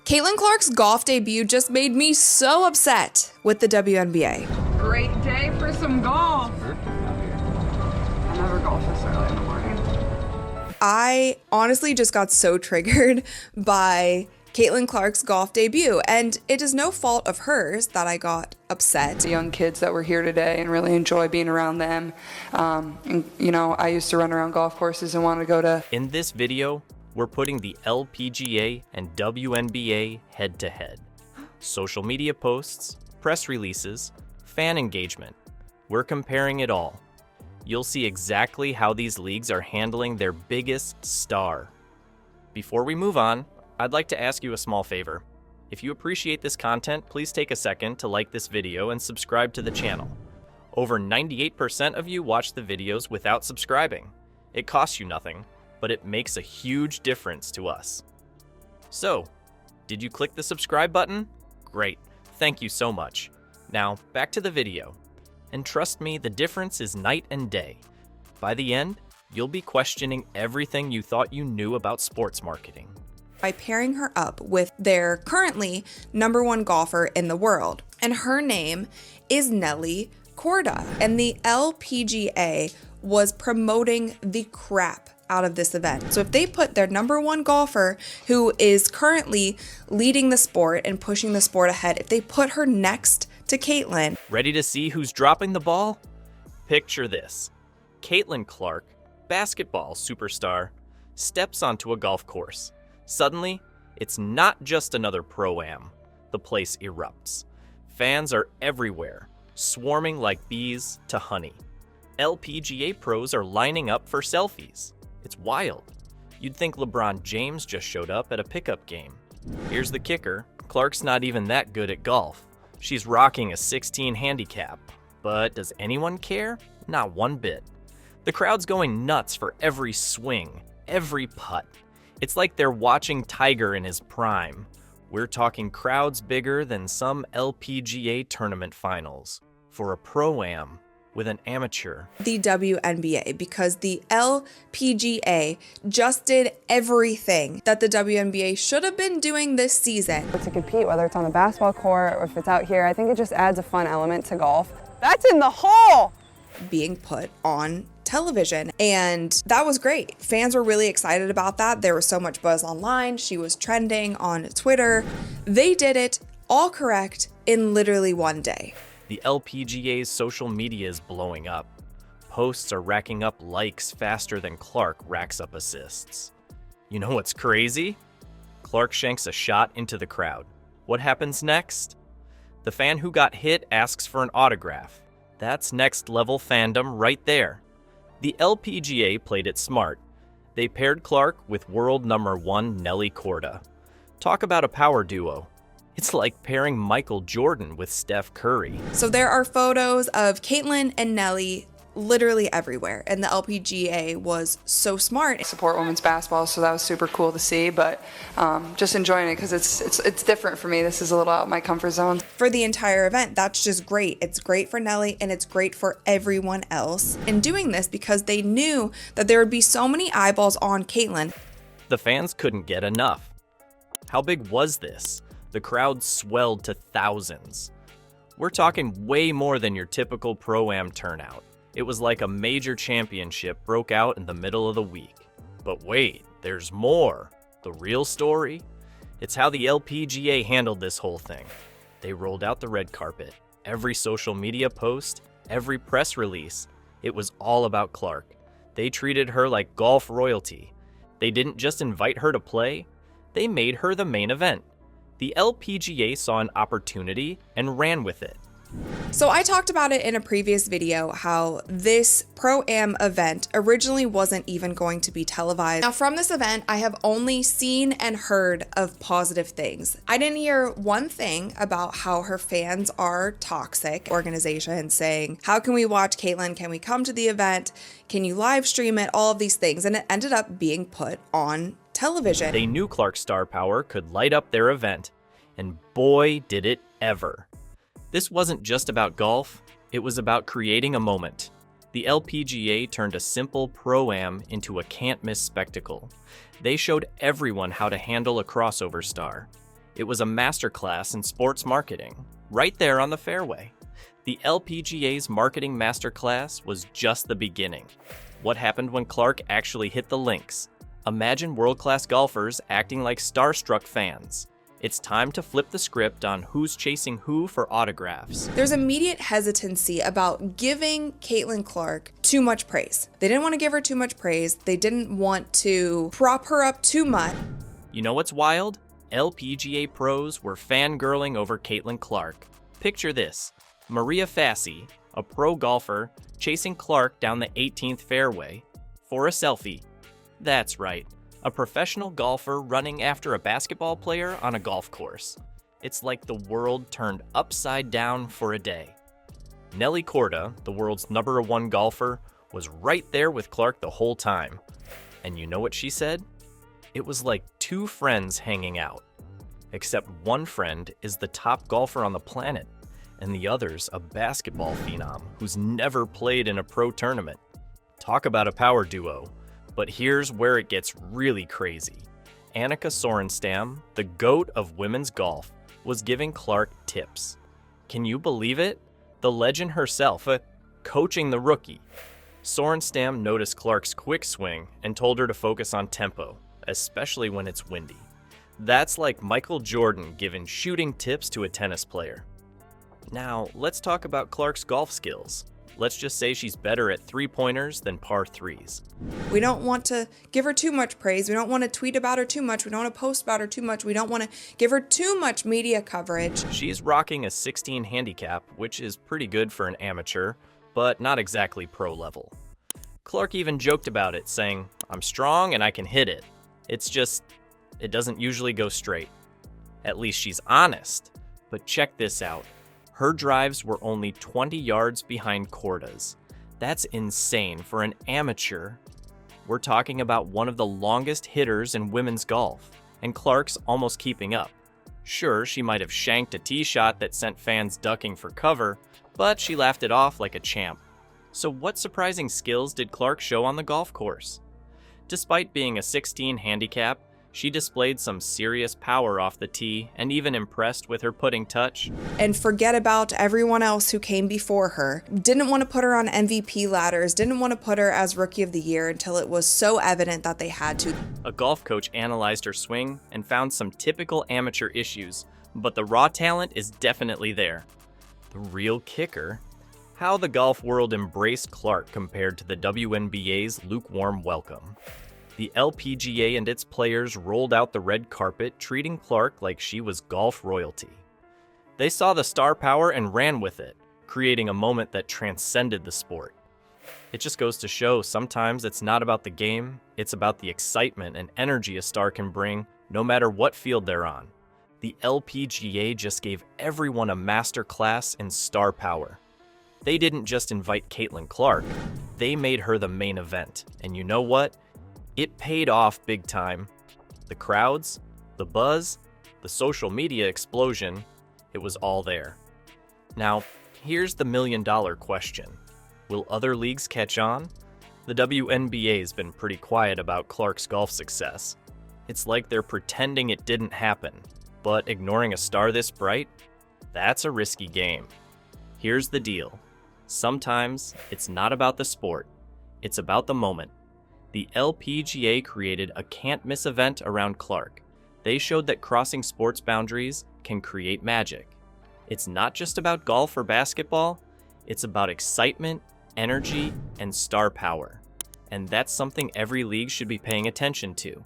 Caitlin Clark's golf debut just made me so upset with the WNBA. Great day for some golf. I never golf this early in the morning. I honestly just got so triggered by Caitlin Clark's golf debut, and it is no fault of hers that I got upset. The young kids that were here today and really enjoy being around them. I used to run around golf courses and want to go to. In this video, we're putting the LPGA and WNBA head-to-head. Social media posts, press releases, fan engagement. We're comparing it all. You'll see exactly how these leagues are handling their biggest star. Before we move on, I'd like to ask you a small favor. If you appreciate this content, please take a second to like this video and subscribe to the channel. Over 98% of you watch the videos without subscribing. It costs you nothing, but it makes a huge difference to us. So, did you click the subscribe button? Great, thank you so much. Now, back to the video. And trust me, the difference is night and day. By the end, you'll be questioning everything you thought you knew about sports marketing. By pairing her up with their currently #1 golfer in the world. And her name is Nelly Korda. And the LPGA was promoting the crap out of this event. So if they put their #1 golfer, who is currently leading the sport and pushing the sport ahead, if they put her next to Caitlin. Ready to see who's dropping the ball? Picture this. Caitlin Clark, basketball superstar, steps onto a golf course. Suddenly, it's not just another pro-am. The place erupts. Fans are everywhere, swarming like bees to honey. LPGA pros are lining up for selfies. It's wild. You'd think LeBron James just showed up at a pickup game. Here's the kicker. Clark's not even that good at golf. She's rocking a 16 handicap. But does anyone care? Not one bit. The crowd's going nuts for every swing, every putt. It's like they're watching Tiger in his prime. We're talking crowds bigger than some LPGA tournament finals for a pro-am with an amateur. The WNBA, because the LPGA just did everything that the WNBA should have been doing this season. To compete, whether it's on the basketball court or if it's out here, I think it just adds a fun element to golf. That's in the hole! Being put on television, and that was great. Fans were really excited about that. There was so much buzz online. She was trending on Twitter. They did it all correct in literally one day. The LPGA's social media is blowing up. Posts are racking up likes faster than Clark racks up assists. You know what's crazy? Clark shanks a shot into the crowd. What happens next? The fan who got hit asks for an autograph. That's next level fandom right there. The LPGA played it smart. They paired Clark with world #1 Nelly Korda. Talk about a power duo. It's like pairing Michael Jordan with Steph Curry. So there are photos of Caitlin and Nelly literally everywhere, and the LPGA was so smart. Support women's basketball, so that was super cool to see, but just enjoying it because it's different for me. This is a little out of my comfort zone. For the entire event, that's just great. It's great for Nelly and it's great for everyone else in doing this because they knew that there would be so many eyeballs on Caitlin. The fans couldn't get enough. How big was this? The crowd swelled to thousands. We're talking way more than your typical pro-am turnout. It was like a major championship broke out in the middle of the week. But wait, there's more. The real story? It's how the LPGA handled this whole thing. They rolled out the red carpet. Every social media post, every press release, it was all about Clark. They treated her like golf royalty. They didn't just invite her to play, they made her the main event. The LPGA saw an opportunity and ran with it. So I talked about it in a previous video how this Pro-Am event originally wasn't even going to be televised. Now from this event, I have only seen and heard of positive things. I didn't hear one thing about how her fans are toxic. Organizations saying, how can we watch Caitlin? Can we come to the event? Can you live stream it? All of these things. And it ended up being put on television. They knew Clark's star power could light up their event, and boy, did it ever. This wasn't just about golf, it was about creating a moment. The LPGA turned a simple pro-am into a can't-miss spectacle. They showed everyone how to handle a crossover star. It was a masterclass in sports marketing, right there on the fairway. The LPGA's marketing masterclass was just the beginning. What happened when Clark actually hit the links? Imagine world-class golfers acting like starstruck fans. It's time to flip the script on who's chasing who for autographs. There's immediate hesitancy about giving Caitlin Clark too much praise. They didn't want to give her too much praise. They didn't want to prop her up too much. You know what's wild? LPGA pros were fangirling over Caitlin Clark. Picture this: Maria Fassi, a pro golfer, chasing Clark down the 18th fairway for a selfie. That's right, a professional golfer running after a basketball player on a golf course. It's like the world turned upside down for a day. Nelly Korda, the world's #1 golfer, was right there with Clark the whole time. And you know what she said? It was like two friends hanging out. Except one friend is the top golfer on the planet, and the other's a basketball phenom who's never played in a pro tournament. Talk about a power duo. But here's where it gets really crazy. Annika Sorenstam, the GOAT of women's golf, was giving Clark tips. Can you believe it? The legend herself, coaching the rookie. Sorenstam noticed Clark's quick swing and told her to focus on tempo, especially when it's windy. That's like Michael Jordan giving shooting tips to a tennis player. Now, let's talk about Clark's golf skills. Let's just say she's better at three-pointers than par threes. We don't want to give her too much praise. We don't want to tweet about her too much. We don't want to post about her too much. We don't want to give her too much media coverage. She's rocking a 16 handicap, which is pretty good for an amateur, but not exactly pro level. Clark even joked about it, saying, "I'm strong and I can hit it. It's just, it doesn't usually go straight." At least she's honest. But check this out. Her drives were only 20 yards behind Korda's. That's insane for an amateur. We're talking about one of the longest hitters in women's golf, and Clark's almost keeping up. Sure, she might have shanked a tee shot that sent fans ducking for cover, but she laughed it off like a champ. So what surprising skills did Clark show on the golf course? Despite being a 16 handicap, she displayed some serious power off the tee and even impressed with her putting touch. And forget about everyone else who came before her. Didn't want to put her on MVP ladders, didn't want to put her as Rookie of the Year until it was so evident that they had to. A golf coach analyzed her swing and found some typical amateur issues, but the raw talent is definitely there. The real kicker: how the golf world embraced Clark compared to the WNBA's lukewarm welcome. The LPGA and its players rolled out the red carpet, treating Clark like she was golf royalty. They saw the star power and ran with it, creating a moment that transcended the sport. It just goes to show sometimes it's not about the game, it's about the excitement and energy a star can bring, no matter what field they're on. The LPGA just gave everyone a master class in star power. They didn't just invite Caitlin Clark, they made her the main event. And you know what? It paid off big time. The crowds, the buzz, the social media explosion, it was all there. Now, here's the million-dollar question. Will other leagues catch on? The WNBA's been pretty quiet about Clark's golf success. It's like they're pretending it didn't happen, but ignoring a star this bright? That's a risky game. Here's the deal. Sometimes it's not about the sport, it's about the moment. The LPGA created a can't-miss event around Clark. They showed that crossing sports boundaries can create magic. It's not just about golf or basketball, it's about excitement, energy, and star power. And that's something every league should be paying attention to.